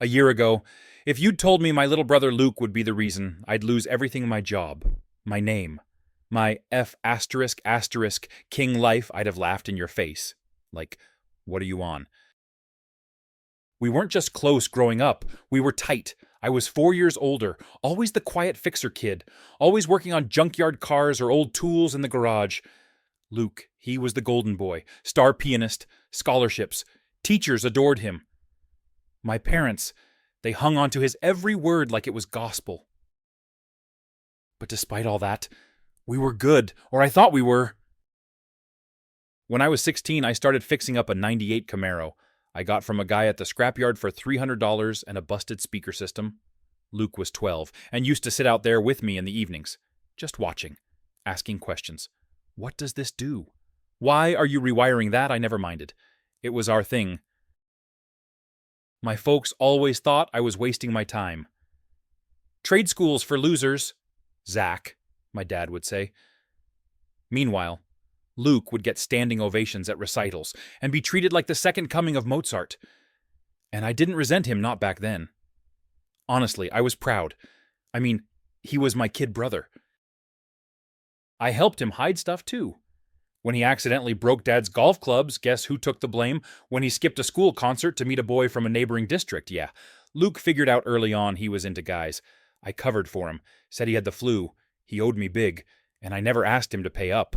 A year ago, if you'd told me my little brother Luke would be the reason, I'd lose everything in my job, my name, my F asterisk asterisk king life, I'd have laughed in your face. Like, what are you on? We weren't just close growing up, we were tight. I was 4 years older, always the quiet fixer kid, always working on junkyard cars or old tools in the garage. Luke, he was the golden boy, star pianist, scholarships, teachers adored him. My parents, they hung on to his every word like it was gospel. But despite all that, we were good, or I thought we were. When I was 16, I started fixing up a '98 Camaro I got from a guy at the scrapyard for $300 and a busted speaker system. Luke was 12 and used to sit out there with me in the evenings, just watching, asking questions. What does this do? Why are you rewiring that? I never minded. It was our thing. My folks always thought I was wasting my time. Trade schools for losers, Zach, my dad would say. Meanwhile, Luke would get standing ovations at recitals and be treated like the second coming of Mozart. And I didn't resent him, not back then. Honestly, I was proud. I mean, he was my kid brother. I helped him hide stuff too. When he accidentally broke Dad's golf clubs, guess who took the blame? When he skipped a school concert to meet a boy from a neighboring district, yeah. Luke figured out early on he was into guys. I covered for him, said he had the flu, he owed me big, and I never asked him to pay up.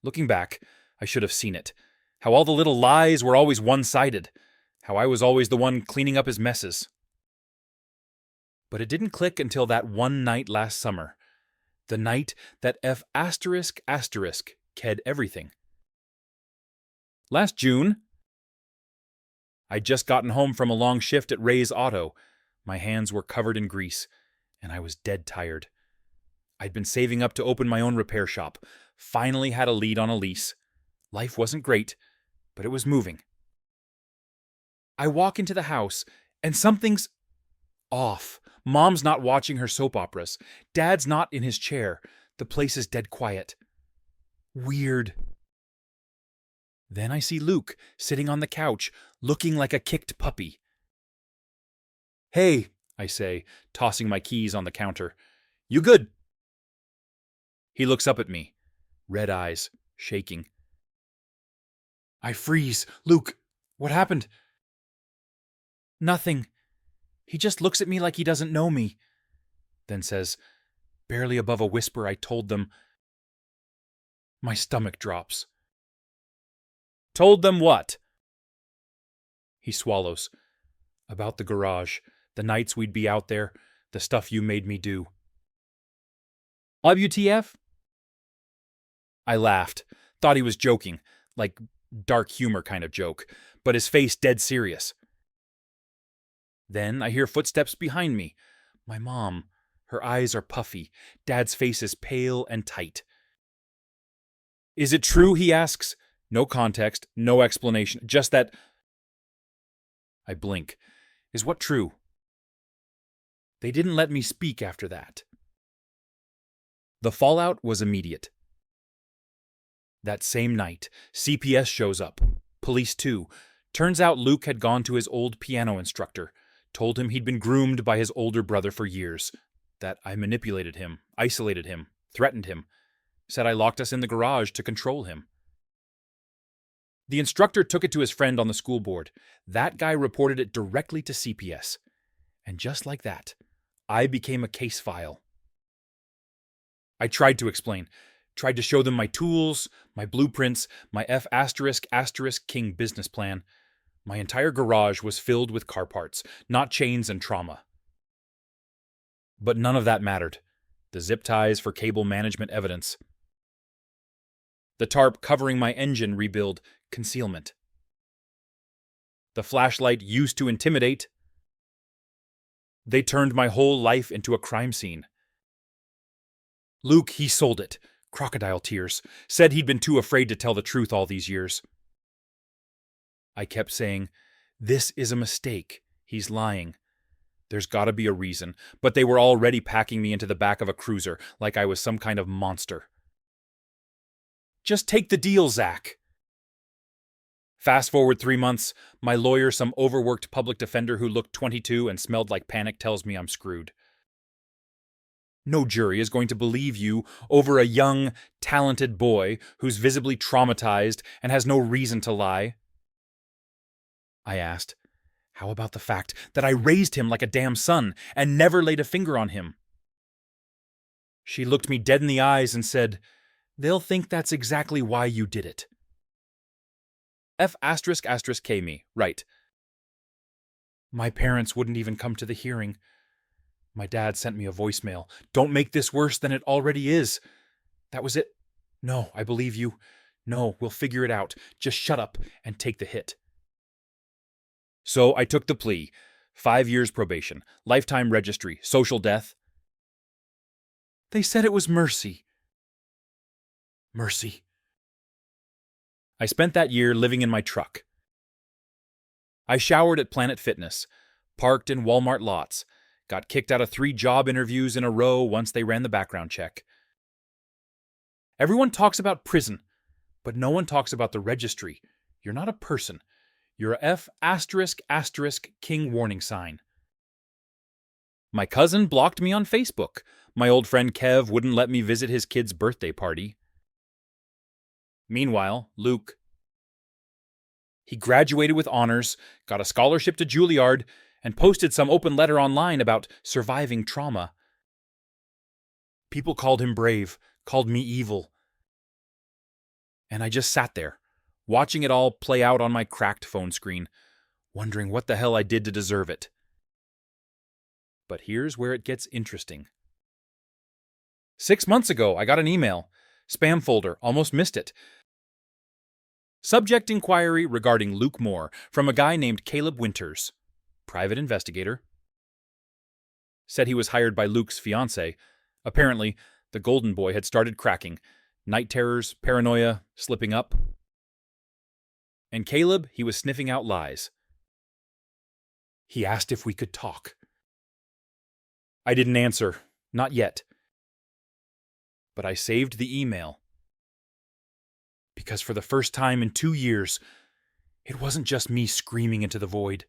Looking back, I should have seen it. How all the little lies were always one-sided. How I was always the one cleaning up his messes. But it didn't click until that one night last summer. The night that F asterisk asterisk ked everything. Last June, I'd just gotten home from a long shift at Ray's Auto. My hands were covered in grease, and I was dead tired. I'd been saving up to open my own repair shop. Finally had a lead on a lease. Life wasn't great, but it was moving. I walk into the house, and something's off. Mom's not watching her soap operas. Dad's not in his chair. The place is dead quiet. Weird. Then I see Luke sitting on the couch, looking like a kicked puppy. "Hey," I say, tossing my keys on the counter. "You good?" He looks up at me, red eyes, shaking. I freeze. "Luke, what happened?" "Nothing. He just looks at me like he doesn't know me," then says, barely above a whisper, I told them. My stomach drops. "Told them what?" He swallows. "About the garage, the nights we'd be out there, the stuff you made me do." "WTF?" I laughed, thought he was joking, like dark humor kind of joke, but his face dead serious. Then I hear footsteps behind me. My mom. Her eyes are puffy. Dad's face is pale and tight. "Is it true?" he asks. No context, no explanation, just that. I blink. Is what true? They didn't let me speak after that. The fallout was immediate. That same night, CPS shows up. Police too. Turns out Luke had gone to his old piano instructor, told him he'd been groomed by his older brother for years, that I manipulated him, isolated him, threatened him, said I locked us in the garage to control him. The instructor took it to his friend on the school board. That guy reported it directly to CPS. And just like that, I became a case file. I tried to explain, tried to show them my tools, my blueprints, my F asterisk asterisk king business plan. My entire garage was filled with car parts, not chains and trauma. But none of that mattered. The zip ties for cable management evidence. The tarp covering my engine rebuild, concealment. The flashlight used to intimidate. They turned my whole life into a crime scene. Luke, he sold it. Crocodile tears. Said he'd been too afraid to tell the truth all these years. I kept saying, "This is a mistake. He's lying. There's gotta be a reason." But they were already packing me into the back of a cruiser like I was some kind of monster. "Just take the deal, Zach." Fast forward 3 months, my lawyer, some overworked public defender who looked 22 and smelled like panic, tells me I'm screwed. No jury is going to believe you over a young, talented boy who's visibly traumatized and has no reason to lie. I asked, how about the fact that I raised him like a damn son and never laid a finger on him? She looked me dead in the eyes and said, they'll think that's exactly why you did it. F***K me, right. My parents wouldn't even come to the hearing. My dad sent me a voicemail. Don't make this worse than it already is. That was it. No, I believe you. No, we'll figure it out. Just shut up and take the hit. So I took the plea. 5 years probation, lifetime registry, social death. They said it was mercy. Mercy. I spent that year living in my truck. I showered at Planet Fitness, parked in Walmart lots, got kicked out of 3 job interviews in a row once they ran the background check. Everyone talks about prison, but no one talks about the registry. You're not a person. You're a F*** king warning sign. My cousin blocked me on Facebook. My old friend Kev wouldn't let me visit his kid's birthday party. Meanwhile, Luke. He graduated with honors, got a scholarship to Juilliard, and posted some open letter online about surviving trauma. People called him brave, called me evil. And I just sat there, watching it all play out on my cracked phone screen, wondering what the hell I did to deserve it. But here's where it gets interesting. 6 months ago, I got an email. Spam folder, almost missed it. Subject inquiry regarding Luke Moore from a guy named Caleb Winters, private investigator. Said he was hired by Luke's fiancée. Apparently, the golden boy had started cracking. Night terrors, paranoia, slipping up. And Caleb, he was sniffing out lies. He asked if we could talk. I didn't answer, not yet. But I saved the email. Because for the first time in 2 years, it wasn't just me screaming into the void.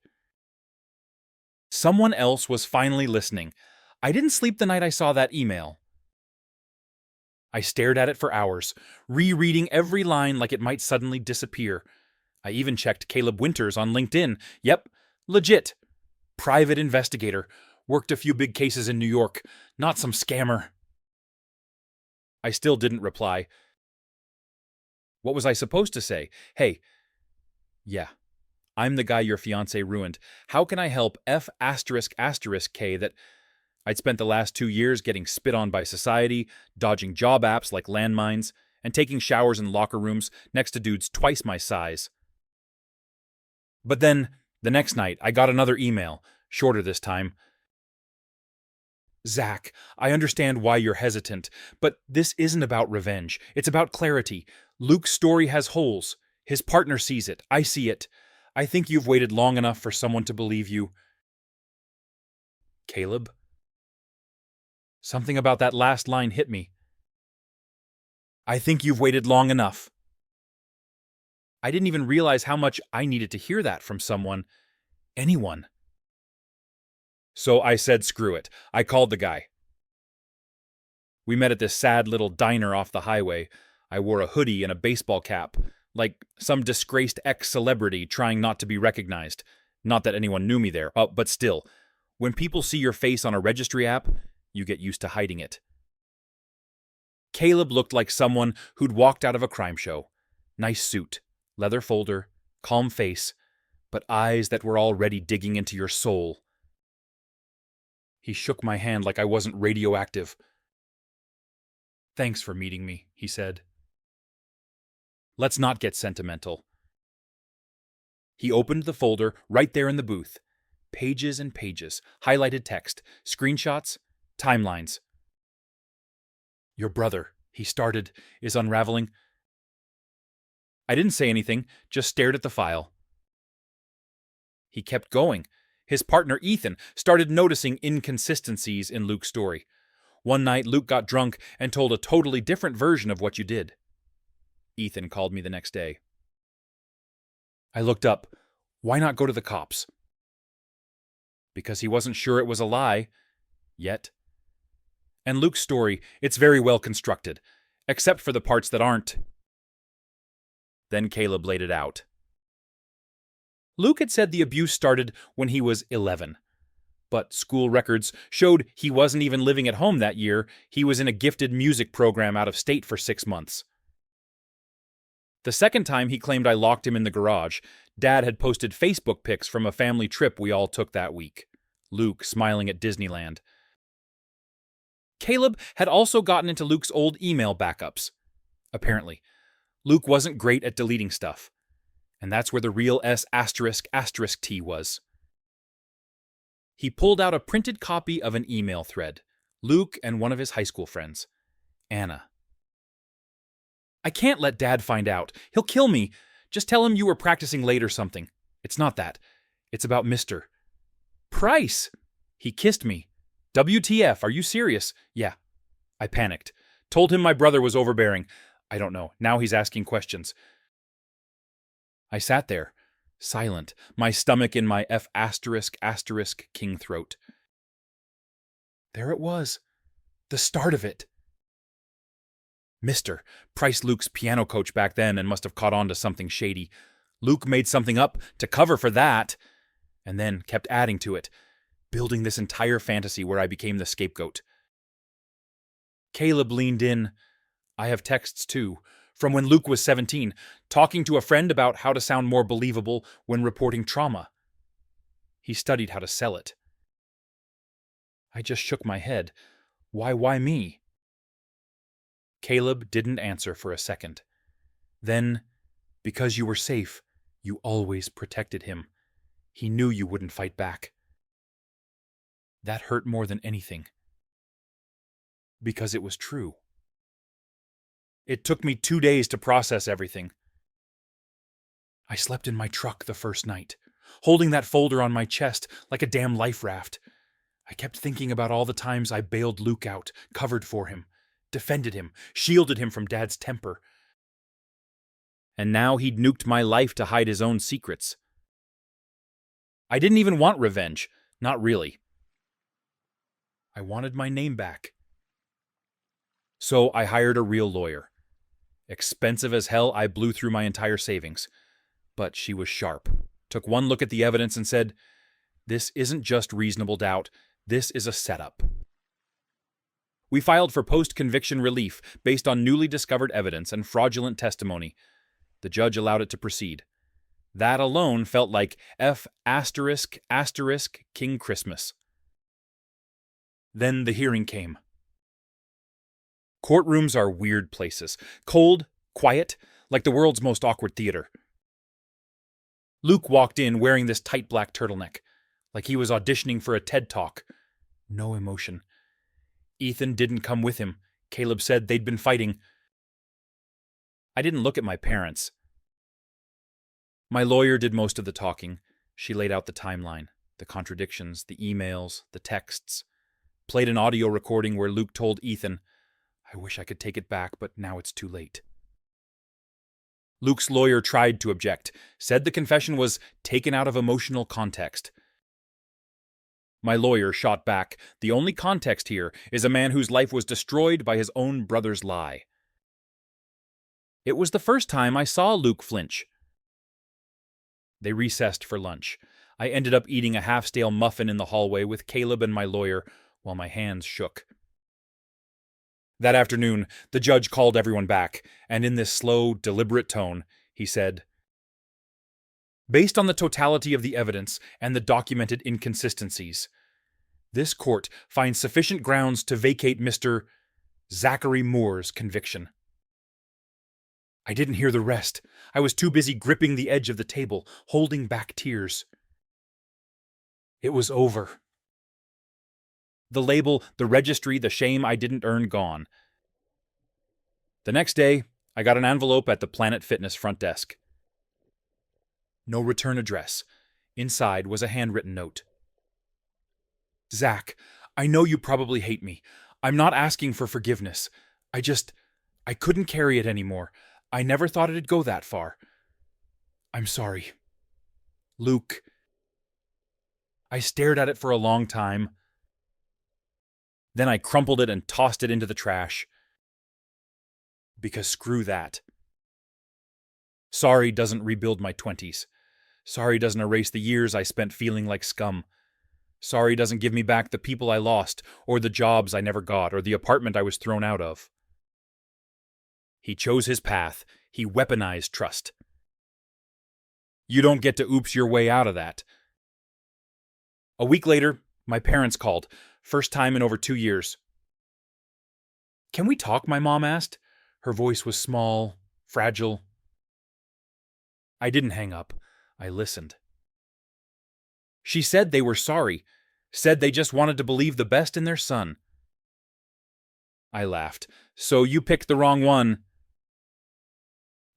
Someone else was finally listening. I didn't sleep the night I saw that email. I stared at it for hours, rereading every line like it might suddenly disappear. I even checked Caleb Winters on LinkedIn. Yep, legit. Private investigator. Worked a few big cases in New York. Not some scammer. I still didn't reply. What was I supposed to say? Hey, yeah, I'm the guy your fiancé ruined. How can I help F***K that I'd spent the last 2 years getting spit on by society, dodging job apps like landmines, and taking showers in locker rooms next to dudes twice my size. But then, the next night, I got another email, shorter this time. Zach, I understand why you're hesitant, but this isn't about revenge. It's about clarity. Luke's story has holes. His partner sees it. I see it. I think you've waited long enough for someone to believe you. Caleb? Something about that last line hit me. I think you've waited long enough. I didn't even realize how much I needed to hear that from someone. Anyone. So I said screw it. I called the guy. We met at this sad little diner off the highway. I wore a hoodie and a baseball cap, like some disgraced ex-celebrity trying not to be recognized. Not that anyone knew me there, but still. When people see your face on a registry app, you get used to hiding it. Caleb looked like someone who'd walked out of a crime show. Nice suit, leather folder, calm face, but eyes that were already digging into your soul. He shook my hand like I wasn't radioactive. Thanks for meeting me, he said. Let's not get sentimental. He opened the folder right there in the booth. Pages and pages, highlighted text, screenshots, timelines. Your brother, he started, is unraveling. I didn't say anything, just stared at the file. He kept going. His partner, Ethan, started noticing inconsistencies in Luke's story. One night, Luke got drunk and told a totally different version of what you did. Ethan called me the next day. I looked up. Why not go to the cops? Because he wasn't sure it was a lie. Yet. And Luke's story, it's very well constructed, except for the parts that aren't. Then Caleb laid it out. Luke had said the abuse started when he was 11. But school records showed he wasn't even living at home that year. He was in a gifted music program out of state for 6 months. The second time he claimed I locked him in the garage, Dad had posted Facebook pics from a family trip we all took that week. Luke smiling at Disneyland. Caleb had also gotten into Luke's old email backups. Apparently, Luke wasn't great at deleting stuff. And that's where the real S***T was. He pulled out a printed copy of an email thread. Luke and one of his high school friends, Anna. I can't let Dad find out. He'll kill me. Just tell him you were practicing late or something. It's not that. It's about Mr. Price. He kissed me. WTF, are you serious? Yeah. I panicked. Told him my brother was overbearing. I don't know. Now he's asking questions. I sat there, silent, my stomach in my **** throat. There it was. The start of it. Mr. Price Luke's piano coach back then and must have caught on to something shady. Luke made something up to cover for that, and then kept adding to it, building this entire fantasy where I became the scapegoat. Caleb leaned in. I have texts too, from when Luke was 17, talking to a friend about how to sound more believable when reporting trauma. He studied how to sell it. I just shook my head. Why me? Caleb didn't answer for a second. Then, because you were safe, you always protected him. He knew you wouldn't fight back. That hurt more than anything. Because it was true. It took me 2 days to process everything. I slept in my truck the first night, holding that folder on my chest like a damn life raft. I kept thinking about all the times I bailed Luke out, covered for him, defended him, shielded him from Dad's temper. And now he'd nuked my life to hide his own secrets. I didn't even want revenge. Not really. I wanted my name back. So I hired a real lawyer. Expensive as hell, I blew through my entire savings. But she was sharp. Took one look at the evidence and said, "This isn't just reasonable doubt. This is a setup." We filed for post-conviction relief based on newly discovered evidence and fraudulent testimony. The judge allowed it to proceed. That alone felt like King Christmas. Then the hearing came. Courtrooms are weird places. Cold, quiet, like the world's most awkward theater. Luke walked in wearing this tight black turtleneck, like he was auditioning for a TED Talk. No emotion. Ethan didn't come with him. Caleb said they'd been fighting. I didn't look at my parents. My lawyer did most of the talking. She laid out the timeline, the contradictions, the emails, the texts. Played an audio recording where Luke told Ethan, "I wish I could take it back, but now it's too late." Luke's lawyer tried to object, said the confession was taken out of emotional context. My lawyer shot back, "The only context here is a man whose life was destroyed by his own brother's lie." It was the first time I saw Luke flinch. They recessed for lunch. I ended up eating a half-stale muffin in the hallway with Caleb and my lawyer while my hands shook. That afternoon, the judge called everyone back, and in this slow, deliberate tone, he said, "Based on the totality of the evidence and the documented inconsistencies, this court finds sufficient grounds to vacate Mr. Zachary Moore's conviction." I didn't hear the rest. I was too busy gripping the edge of the table, holding back tears. It was over. The label, the registry, the shame I didn't earn gone. The next day, I got an envelope at the Planet Fitness front desk. No return address. Inside was a handwritten note. "Zach, I know you probably hate me. I'm not asking for forgiveness. I couldn't carry it anymore. I never thought it'd go that far. I'm sorry. Luke. I stared at it for a long time. Then I crumpled it and tossed it into the trash. Because screw that. Sorry doesn't rebuild my 20s. Sorry doesn't erase the years I spent feeling like scum. Sorry doesn't give me back the people I lost, or the jobs I never got, or the apartment I was thrown out of. He chose his path. He weaponized trust. You don't get to oops your way out of that. A week later, my parents called. First time in over 2 years. Can we talk? My mom asked. Her voice was small, fragile. I didn't hang up. I listened. She said they were sorry. Said they just wanted to believe the best in their son. I laughed. So you picked the wrong one.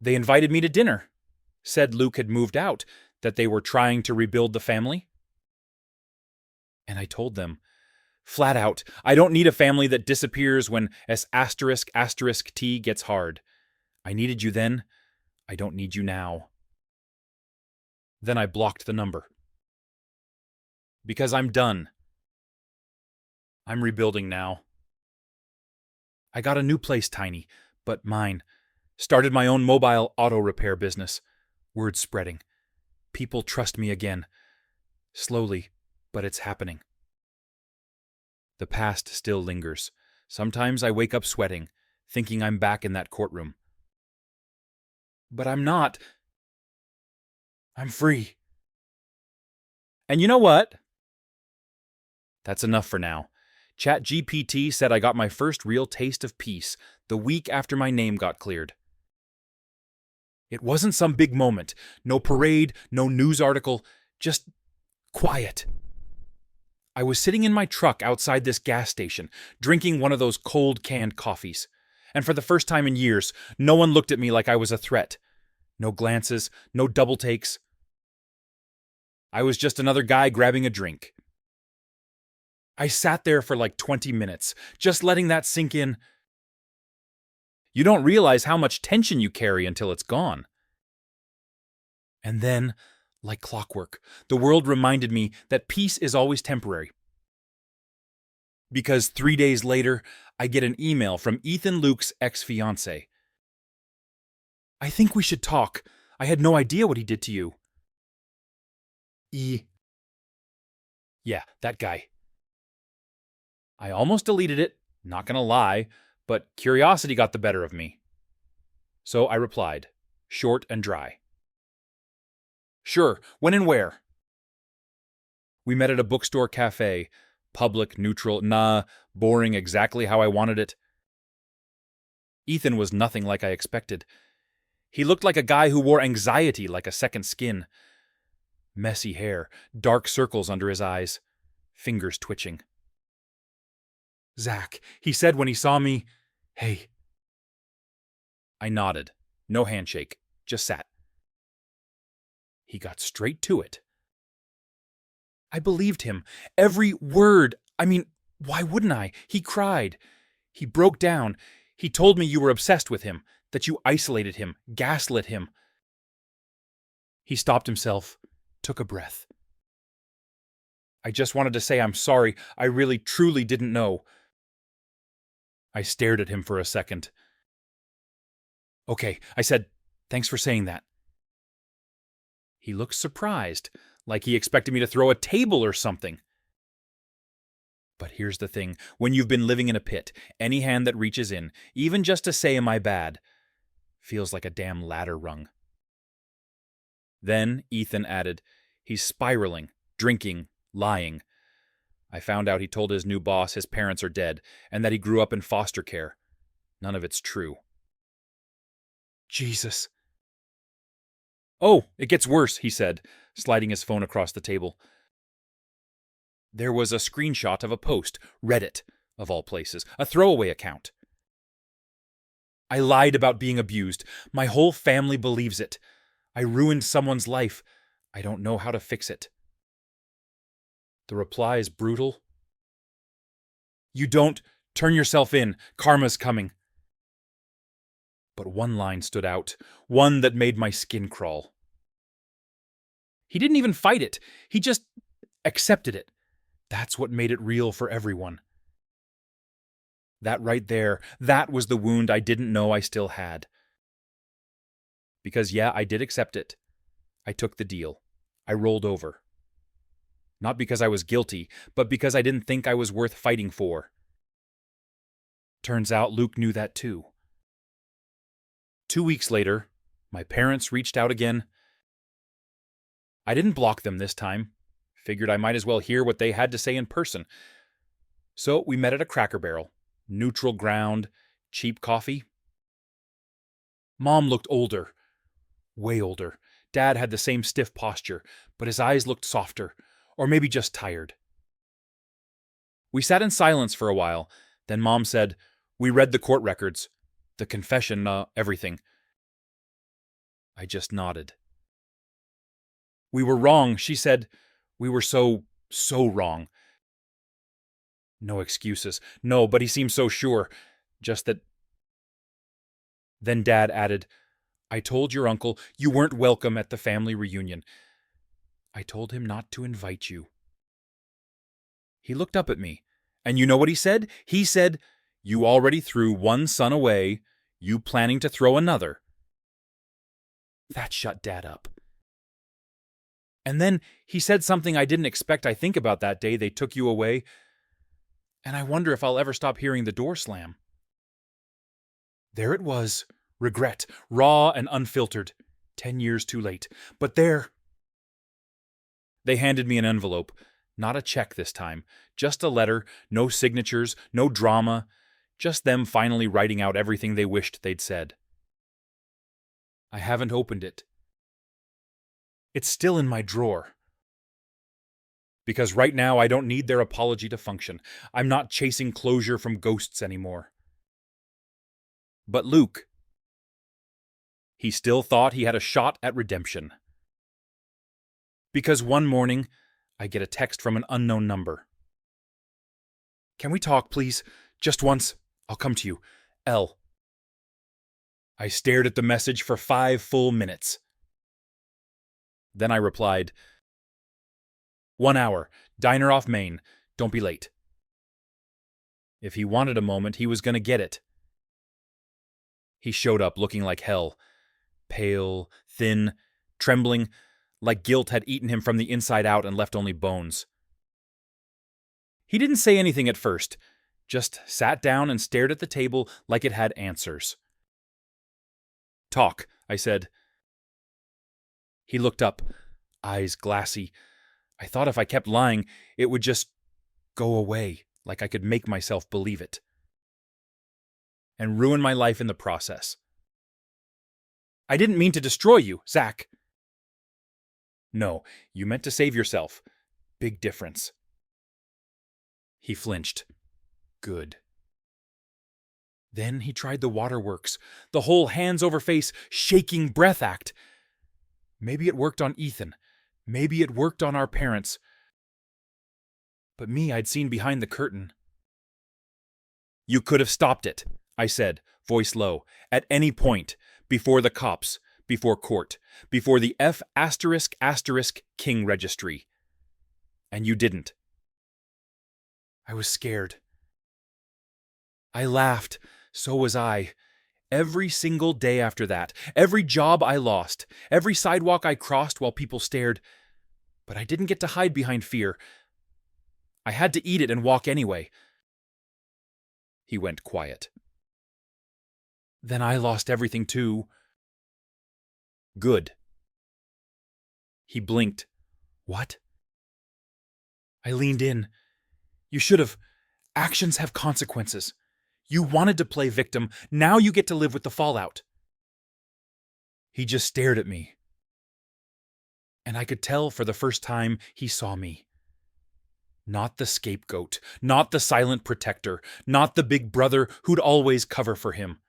They invited me to dinner. Said Luke had moved out, that they were trying to rebuild the family. And I told them, flat out, I don't need a family that disappears when ***T gets hard. I needed you then. I don't need you now. Then I blocked the number. Because I'm done. I'm rebuilding now. I got a new place, Tiny, but mine. Started my own mobile auto repair business. Word spreading. People trust me again. Slowly, but it's happening. The past still lingers. Sometimes I wake up sweating, thinking I'm back in that courtroom. But I'm not. I'm free. And you know what? That's enough for now. ChatGPT said I got my first real taste of peace the week after my name got cleared. It wasn't some big moment. No parade, no news article, just quiet. I was sitting in my truck outside this gas station, drinking one of those cold canned coffees. And for the first time in years, no one looked at me like I was a threat. No glances, no double takes. I was just another guy grabbing a drink. I sat there for like 20 minutes, just letting that sink in. You don't realize how much tension you carry until it's gone. And then, like clockwork, the world reminded me that peace is always temporary. Because 3 days later, I get an email from Ethan Luke's ex-fiancée. I think we should talk. I had no idea what he did to you. Yeah, that guy. I almost deleted it, not gonna lie, but curiosity got the better of me. So I replied, short and dry. Sure, when and where? We met at a bookstore cafe. Public, neutral, boring, exactly how I wanted it. Ethan was nothing like I expected. He looked like a guy who wore anxiety like a second skin. Messy hair, dark circles under his eyes, fingers twitching. Zach, he said when he saw me, hey. I nodded. No handshake, just sat. He got straight to it. I believed him. Every word. I mean, why wouldn't I? He cried. He broke down. He told me you were obsessed with him, that you isolated him, gaslit him. He stopped himself, took a breath. I just wanted to say I'm sorry. I really, truly didn't know. I stared at him for a second. Okay, I said, thanks for saying that. He looked surprised, like he expected me to throw a table or something. But here's the thing. When you've been living in a pit, any hand that reaches in, even just to say am I bad, feels like a damn ladder rung. Then Ethan added, he's spiraling, drinking, lying. I found out he told his new boss his parents are dead and that he grew up in foster care. None of it's true. Jesus. Oh, it gets worse, he said, sliding his phone across the table. There was a screenshot of a post, Reddit, of all places, a throwaway account. I lied about being abused. My whole family believes it. I ruined someone's life. I don't know how to fix it. The reply is brutal. You don't. Turn yourself in. Karma's coming. But one line stood out, one that made my skin crawl. He didn't even fight it. He just accepted it. That's what made it real for everyone. That right there, that was the wound I didn't know I still had. Because yeah, I did accept it. I took the deal. I rolled over. Not because I was guilty, but because I didn't think I was worth fighting for. Turns out Luke knew that too. 2 weeks later, my parents reached out again. I didn't block them this time. Figured I might as well hear what they had to say in person. So we met at a Cracker Barrel. Neutral ground, cheap coffee. Mom looked older. Way older. Dad had the same stiff posture, but his eyes looked softer, or maybe just tired. We sat in silence for a while. Then Mom said, "We read the court records. The confession, everything." I just nodded. "We were wrong," she said. "We were so wrong." No excuses. No, but he seemed so sure. Just that. Then Dad added, "I told your uncle you weren't welcome at the family reunion. I told him not to invite you." He looked up at me, and you know what he said? He said, "You already threw one son away. You planning to throw another?" That shut Dad up. And then he said something I didn't expect I think about that day they took you away, and I wonder if I'll ever stop hearing the door slam. There it was, regret, raw and unfiltered, 10 years too late. But there. They handed me an envelope, not a check this time, just a letter, no signatures, no drama, just them finally writing out everything they wished they'd said. I haven't opened it. It's still in my drawer. Because right now I don't need their apology to function. I'm not chasing closure from ghosts anymore. But Luke, he still thought he had a shot at redemption. Because one morning, I get a text from an unknown number. "Can we talk, please? Just once. I'll come to you. L." I stared at the message for 5 full minutes. Then I replied, "1 hour, diner off Main. Don't be late." If he wanted a moment, he was going to get it. He showed up looking like hell. Pale, thin, trembling, like guilt had eaten him from the inside out and left only bones. He didn't say anything at first, just sat down and stared at the table like it had answers. "Talk," I said. He looked up, eyes glassy. I thought if I kept lying, it would just go away, like I could make myself believe it. And ruin my life in the process. "I didn't mean to destroy you, Zach." "No, you meant to save yourself. Big difference." He flinched. Good. Then he tried the waterworks, the whole hands over face, shaking breath act. Maybe it worked on Ethan. Maybe it worked on our parents. But me, I'd seen behind the curtain. "You could have stopped it," I said, voice low, "at any point, before the cops, before court, before the F*** King registry. And you didn't." I was scared. I laughed. So was I. Every single day after that, every job I lost, every sidewalk I crossed while people stared. But I didn't get to hide behind fear. I had to eat it and walk anyway. He went quiet. Then I lost everything too. Good. He blinked. What? I leaned in. "You should have. Actions have consequences. You wanted to play victim. Now you get to live with the fallout." He just stared at me. And I could tell for the first time he saw me. Not the scapegoat, not the silent protector, not the big brother who'd always cover for him.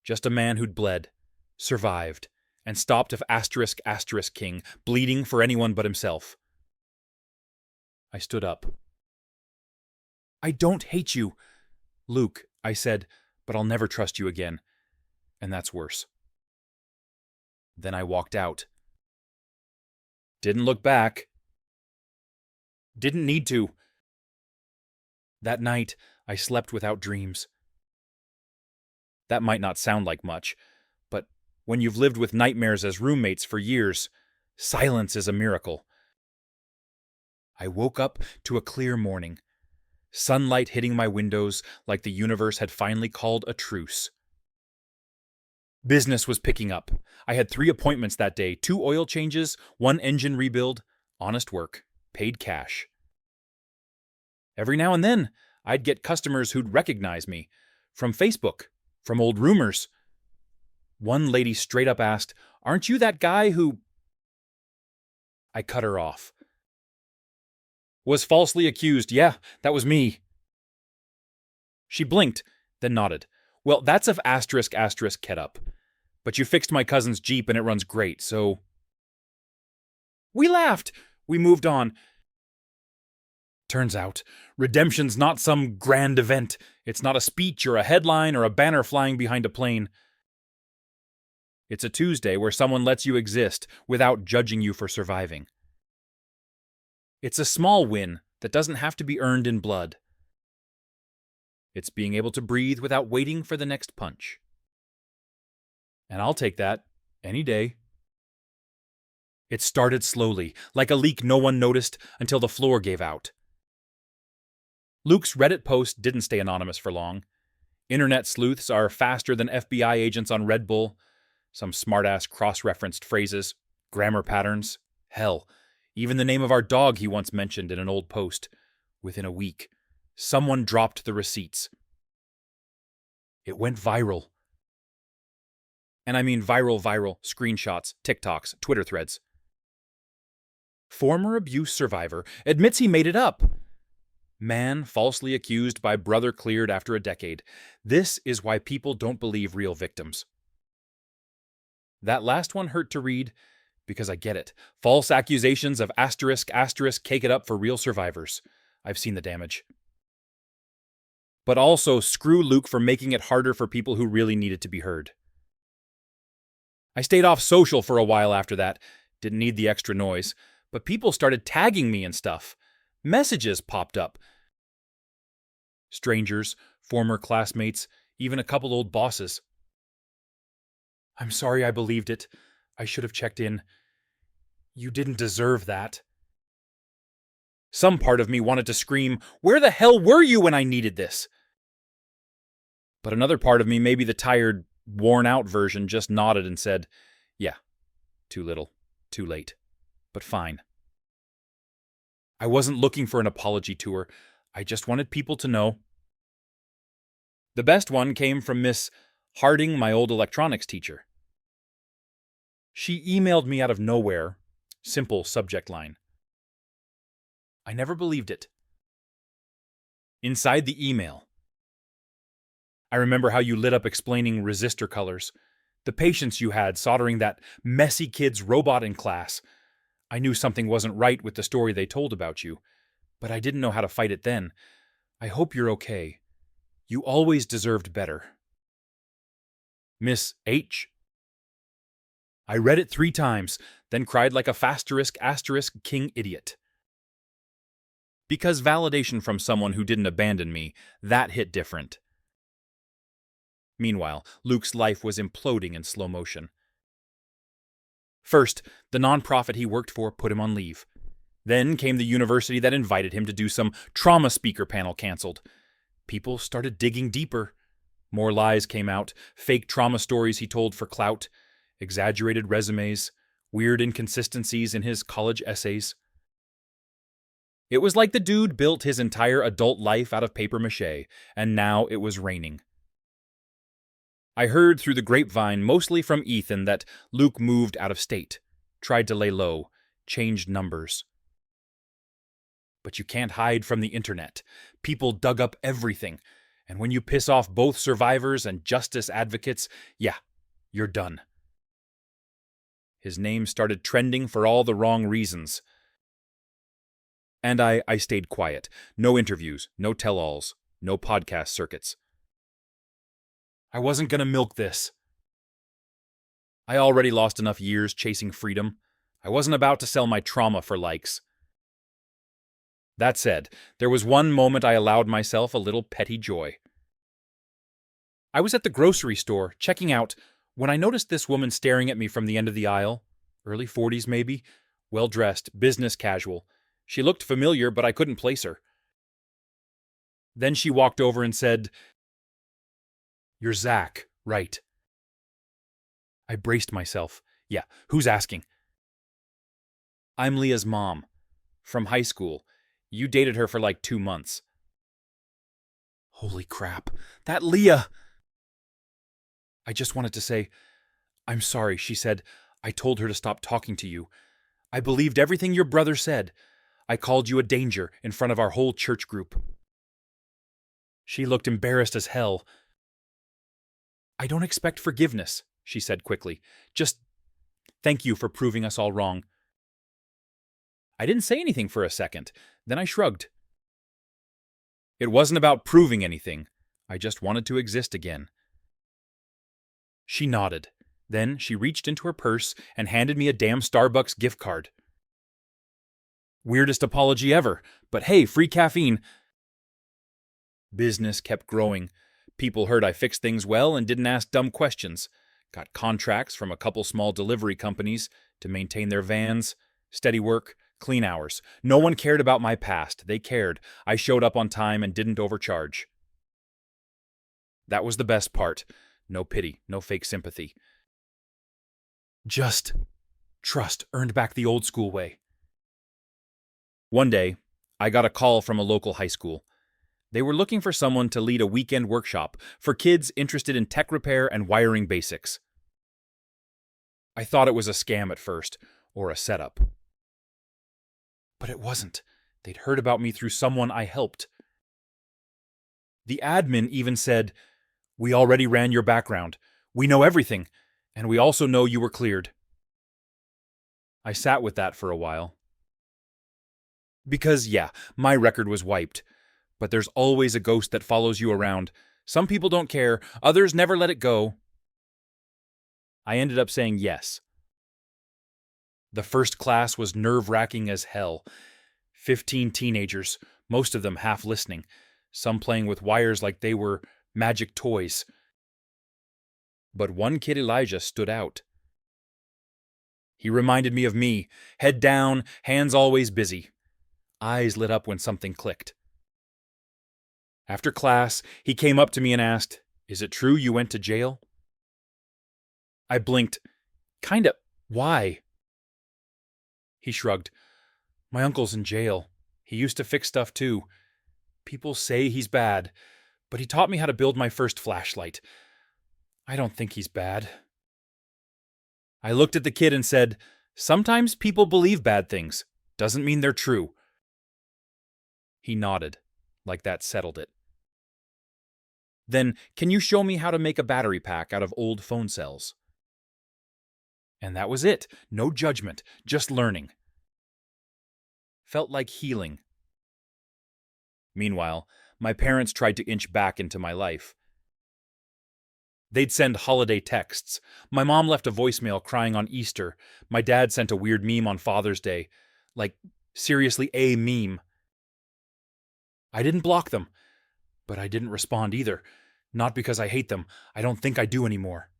Just a man who'd bled, survived, and stopped of King, bleeding for anyone but himself. I stood up. "I don't hate you, Luke," I said, "but I'll never trust you again. And that's worse." Then I walked out. Didn't look back. Didn't need to. That night, I slept without dreams. That might not sound like much, but when you've lived with nightmares as roommates for years, silence is a miracle. I woke up to a clear morning, sunlight hitting my windows like the universe had finally called a truce. Business was picking up. I had 3 appointments that day, 2 oil changes, 1 engine rebuild, honest work, paid cash. Every now and then, I'd get customers who'd recognize me, from Facebook, from old rumors. One lady straight up asked, "Aren't you that guy who—" I cut her off. "Was falsely accused. Yeah, that was me." She blinked, then nodded. "Well, that's of asterisk Ketup. But you fixed my cousin's Jeep and it runs great, so—" We laughed. We moved on. Turns out, redemption's not some grand event. It's not a speech or a headline or a banner flying behind a plane. It's a Tuesday where someone lets you exist without judging you for surviving. It's a small win that doesn't have to be earned in blood. It's being able to breathe without waiting for the next punch. And I'll take that any day. It started slowly, like a leak no one noticed until the floor gave out. Luke's Reddit post didn't stay anonymous for long. Internet sleuths are faster than FBI agents on Red Bull. Some smartass cross-referenced phrases, grammar patterns. Hell, even the name of our dog he once mentioned in an old post. Within a week, someone dropped the receipts. It went viral. And I mean viral, screenshots, TikToks, Twitter threads. Former abuse survivor admits he made it up. Man falsely accused by brother cleared after a decade. This is why people don't believe real victims. That last one hurt to read, because I get it. False accusations of asterisk cake it up for real survivors. I've seen the damage. But also screw Luke for making it harder for people who really needed to be heard. I stayed off social for a while after that. Didn't need the extra noise. But people started tagging me and stuff. Messages popped up. Strangers, former classmates, even a couple old bosses. "I'm sorry I believed it. I should have checked in. You didn't deserve that." Some part of me wanted to scream, "Where the hell were you when I needed this?" But another part of me, maybe the tired, worn-out version, just nodded and said, "Yeah, too little, too late, but fine." I wasn't looking for an apology tour. I just wanted people to know. The best one came from Miss Harding, my old electronics teacher. She emailed me out of nowhere. Simple subject line. I never believed it. Inside the email, I remember how you lit up explaining resistor colors, the patience you had soldering that messy kid's robot in class. I knew something wasn't right with the story they told about you, but I didn't know how to fight it then. I hope you're okay. You always deserved better. Miss H. I read it 3 times, then cried like a fasterisk king idiot. Because validation from someone who didn't abandon me, that hit different. Meanwhile, Luke's life was imploding in slow motion. First, the nonprofit he worked for put him on leave. Then came the university that invited him to do some trauma speaker panel canceled. People started digging deeper. More lies came out, fake trauma stories he told for clout, exaggerated resumes, weird inconsistencies in his college essays. It was like the dude built his entire adult life out of papier-mâché, and now it was raining. I heard through the grapevine, mostly from Ethan, that Luke moved out of state, tried to lay low, changed numbers. But you can't hide from the internet. People dug up everything, and when you piss off both survivors and justice advocates, yeah, you're done. His name started trending for all the wrong reasons. And I stayed quiet. No interviews, no tell-alls, no podcast circuits. I wasn't going to milk this. I already lost enough years chasing freedom. I wasn't about to sell my trauma for likes. That said, there was one moment I allowed myself a little petty joy. I was at the grocery store, checking out, when I noticed this woman staring at me from the end of the aisle. Early 40s maybe, well-dressed, business casual. She looked familiar, but I couldn't place her. Then she walked over and said, "You're Zach, right?" I braced myself. Yeah, who's asking? I'm Leah's mom. From high school. You dated her for like 2 months. Holy crap. That Leah! I just wanted to say, "I'm sorry," she said. "I told her to stop talking to you. I believed everything your brother said. I called you a danger in front of our whole church group." She looked embarrassed as hell. "I don't expect forgiveness," she said quickly. "Just thank you for proving us all wrong." I didn't say anything for a second. Then I shrugged. It wasn't about proving anything. I just wanted to exist again. She nodded. Then she reached into her purse and handed me a damn Starbucks gift card. Weirdest apology ever, but hey, free caffeine. Business kept growing. People heard I fixed things well and didn't ask dumb questions. Got contracts from a couple small delivery companies to maintain their vans. Steady work, clean hours. No one cared about my past. They cared. I showed up on time and didn't overcharge. That was the best part. No pity, no fake sympathy. Just trust earned back the old school way. One day, I got a call from a local high school. They were looking for someone to lead a weekend workshop for kids interested in tech repair and wiring basics. I thought it was a scam at first, or a setup. But it wasn't. They'd heard about me through someone I helped. The admin even said, "We already ran your background. We know everything, and we also know you were cleared." I sat with that for a while. Because, yeah, my record was wiped. But there's always a ghost that follows you around. Some people don't care, others never let it go. I ended up saying yes. The first class was nerve-wracking as hell. 15 teenagers, most of them half listening, some playing with wires like they were magic toys. But one kid, Elijah, stood out. He reminded me of me, head down, hands always busy. Eyes lit up when something clicked. After class, he came up to me and asked, "Is it true you went to jail?" I blinked. Kinda. Why? He shrugged. "My uncle's in jail. He used to fix stuff too. People say he's bad, but he taught me how to build my first flashlight. I don't think he's bad." I looked at the kid and said, "Sometimes people believe bad things. Doesn't mean they're true." He nodded, like that settled it. "Then, can you show me how to make a battery pack out of old phone cells?" And that was it. No judgment, just learning. Felt like healing. Meanwhile, my parents tried to inch back into my life. They'd send holiday texts. My mom left a voicemail crying on Easter. My dad sent a weird meme on Father's Day. Like, seriously, a meme. I didn't block them, but I didn't respond either. Not because I hate them. I don't think I do anymore.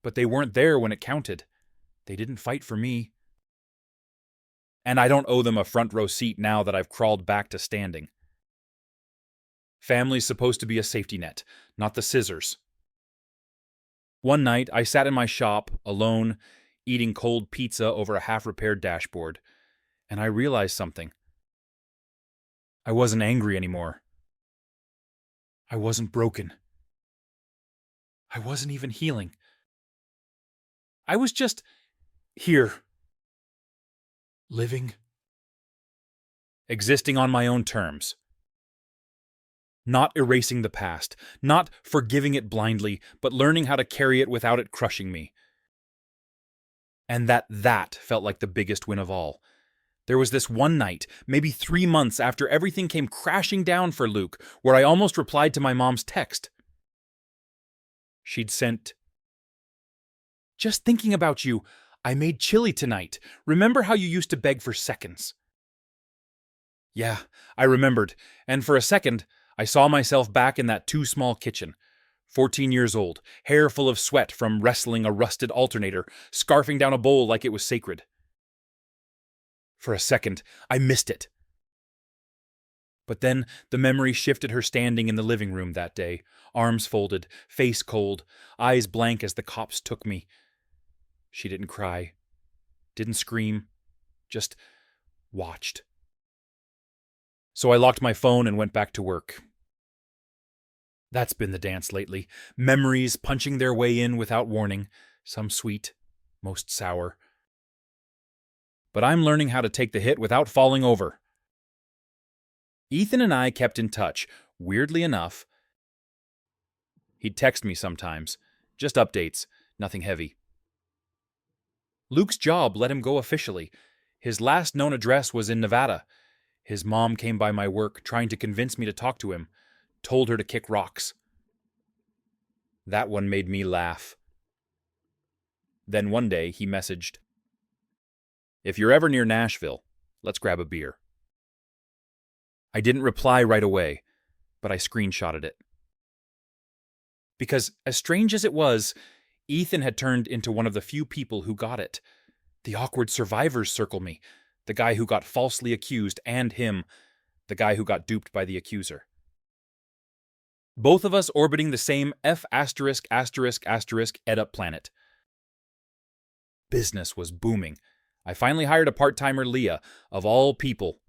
But they weren't there when it counted. They didn't fight for me. And I don't owe them a front row seat now that I've crawled back to standing. Family's supposed to be a safety net, not the scissors. One night, I sat in my shop, alone, eating cold pizza over a half-repaired dashboard, and I realized something. I wasn't angry anymore. I wasn't broken. I wasn't even healing. I was just here. Living. Existing on my own terms. Not erasing the past, not forgiving it blindly, but learning how to carry it without it crushing me. And that felt like the biggest win of all. There was this one night, maybe 3 months after everything came crashing down for Luke, where I almost replied to my mom's text. She'd sent, "Just thinking about you. I made chili tonight. Remember how you used to beg for seconds? Yeah, I remembered, and for a second, I saw myself back in that too-small kitchen. 14 years old, hair full of sweat from wrestling a rusted alternator, scarfing down a bowl like it was sacred. For a second, I missed it. But then the memory shifted her standing in the living room that day, arms folded, face cold, eyes blank as the cops took me. She didn't cry, didn't scream, just watched. So I locked my phone and went back to work. That's been the dance lately. Memories punching their way in without warning, some sweet, most sour. But I'm learning how to take the hit without falling over. Ethan and I kept in touch, weirdly enough. He'd text me sometimes, just updates, nothing heavy. Luke's job let him go officially. His last known address was in Nevada. His mom came by my work trying to convince me to talk to him, told her to kick rocks. That one made me laugh. Then one day he messaged, "If you're ever near Nashville, let's grab a beer." I didn't reply right away, but I screenshotted it. Because, as strange as it was, Ethan had turned into one of the few people who got it. The awkward survivors circle me, the guy who got falsely accused, and him, the guy who got duped by the accuser. Both of us orbiting the same F********ed-up planet. Business was booming. I finally hired a part-timer, Leah, of all people.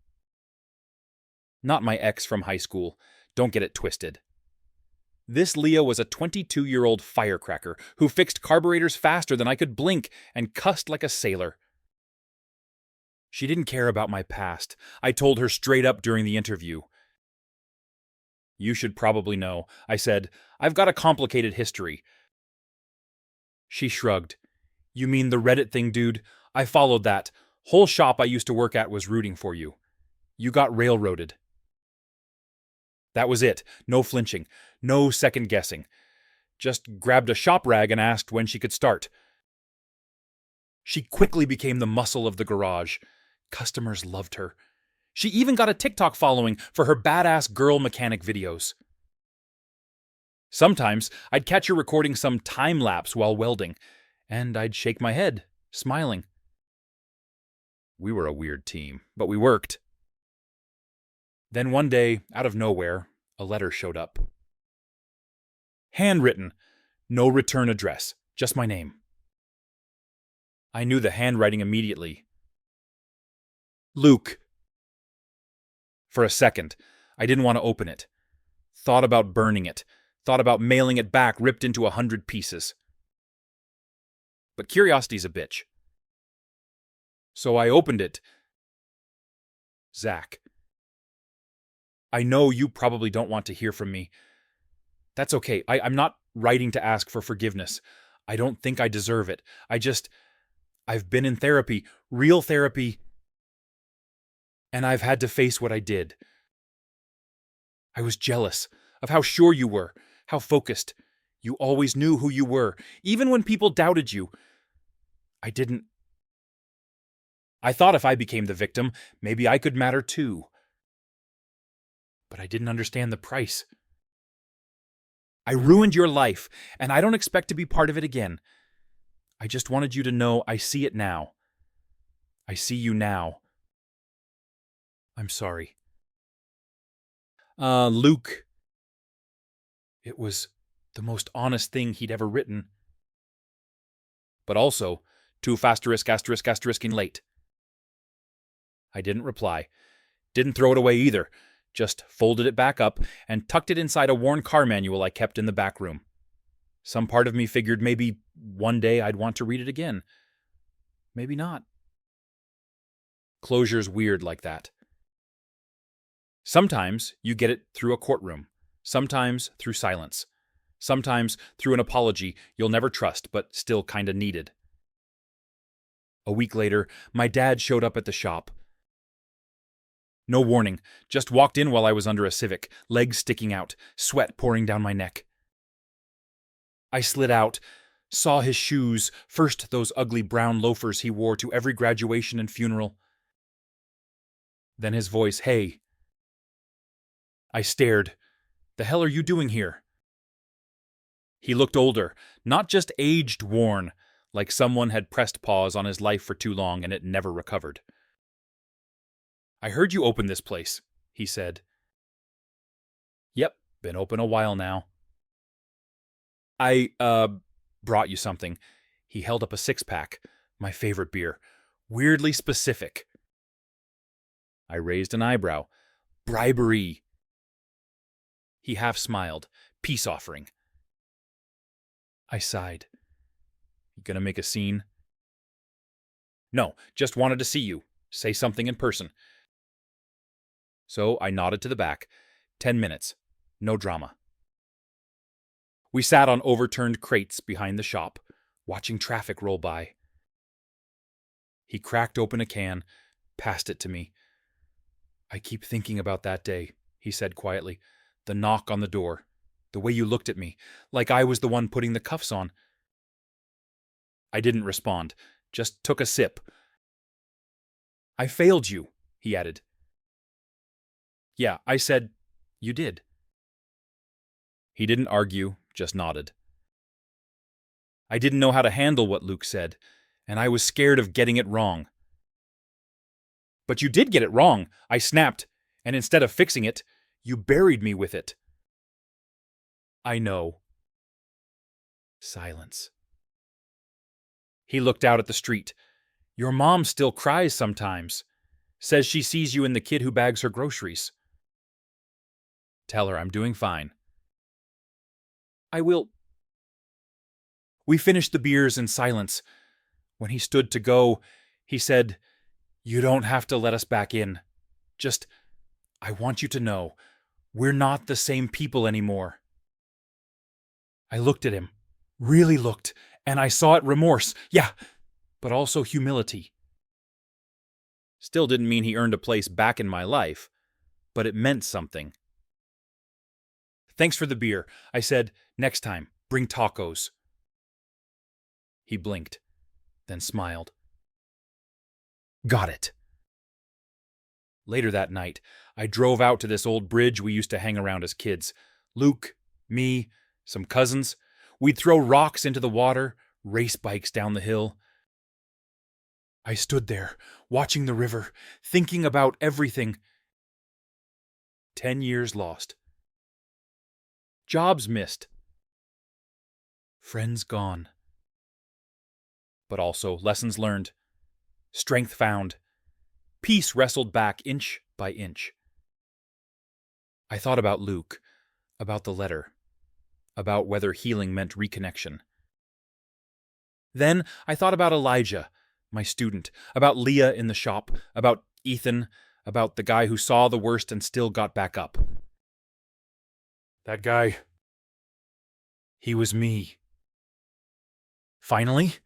Not my ex from high school. Don't get it twisted. This Leah was a 22-year-old firecracker who fixed carburetors faster than I could blink and cussed like a sailor. She didn't care about my past. I told her straight up during the interview. "You should probably know," I said. "I've got a complicated history." She shrugged. "You mean the Reddit thing, dude? I followed that. Whole shop I used to work at was rooting for you. You got railroaded." That was it. No flinching. No second guessing. Just grabbed a shop rag and asked when she could start. She quickly became the muscle of the garage. Customers loved her. She even got a TikTok following for her badass girl mechanic videos. Sometimes I'd catch her recording some time-lapse while welding, and I'd shake my head, smiling. We were a weird team, but we worked. Then one day, out of nowhere, a letter showed up. Handwritten. No return address. Just my name. I knew the handwriting immediately. Luke. For a second, I didn't want to open it. Thought about burning it. Thought about mailing it back ripped into 100 pieces. But curiosity's a bitch. So I opened it. Zach. I know you probably don't want to hear from me. That's okay. I'm not writing to ask for forgiveness. I don't think I deserve it. I've been in therapy, real therapy, and I've had to face what I did. I was jealous of how sure you were, how focused. You always knew who you were, even when people doubted you. I thought if I became the victim, maybe I could matter too. But I didn't understand the price. I ruined your life, and I don't expect to be part of it again. I just wanted you to know I see it now. I see you now. I'm sorry. Luke. It was the most honest thing he'd ever written. But also, too ******ing late. I didn't reply. Didn't throw it away either. Just folded it back up and tucked it inside a worn car manual I kept in the back room. Some part of me figured maybe one day I'd want to read it again. Maybe not. Closure's weird like that. Sometimes you get it through a courtroom. Sometimes through silence. Sometimes through an apology you'll never trust but still kinda needed. A week later, my dad showed up at the shop. No warning, just walked in while I was under a Civic, legs sticking out, sweat pouring down my neck. I slid out, Saw his shoes, first those ugly brown loafers he wore to every graduation and funeral. Then his voice, "Hey." I stared. "The hell are you doing here?" He looked older, not just aged worn, like someone had pressed pause on his life for too long and it never recovered. "I heard you opened this place," he said. "Yep, been open a while now." "I, brought you something." He held up a six-pack, my favorite beer. Weirdly specific. I raised an eyebrow. "Bribery." He half smiled. "Peace offering." I sighed. "You gonna make a scene?" "No, just wanted to see you. Say something in person." So I nodded to the back. 10 minutes. No drama. We sat on overturned crates behind the shop, watching traffic roll by. He cracked open a can, passed it to me. "I keep thinking about that day," he said quietly. "The knock on the door. The way you looked at me, like I was the one putting the cuffs on." I didn't respond, just took a sip. "I failed you," he added. "Yeah," I said. "You did." He didn't argue, just nodded. I didn't know how to handle what Luke said, and I was scared of getting it wrong. "But you did get it wrong," I snapped, "and instead of fixing it, you buried me with it." "I know." Silence. He looked out at the street. "Your mom still cries sometimes. Says she sees you in the kid who bags her groceries." "Tell her I'm doing fine." "I will." We finished the beers in silence. When he stood to go, he said, "You don't have to let us back in. Just, I want you to know, we're not the same people anymore." I looked at him, really looked, and I saw it remorse, yeah, but also humility. Still didn't mean he earned a place back in my life, but it meant something. "Thanks for the beer," I said. "Next time, bring tacos." He blinked, then smiled. "Got it." Later that night, I drove out to this old bridge we used to hang around as kids. Luke, me, some cousins. We'd throw rocks into the water, race bikes down the hill. I stood there, watching the river, thinking about everything. 10 years lost. Jobs missed. Friends gone. But also lessons learned. Strength found. Peace wrestled back inch by inch. I thought about Luke, about the letter, about whether healing meant reconnection. Then I thought about Elijah, my student, about Leah in the shop, about Ethan, about the guy who saw the worst and still got back up. That guy, he was me. Finally,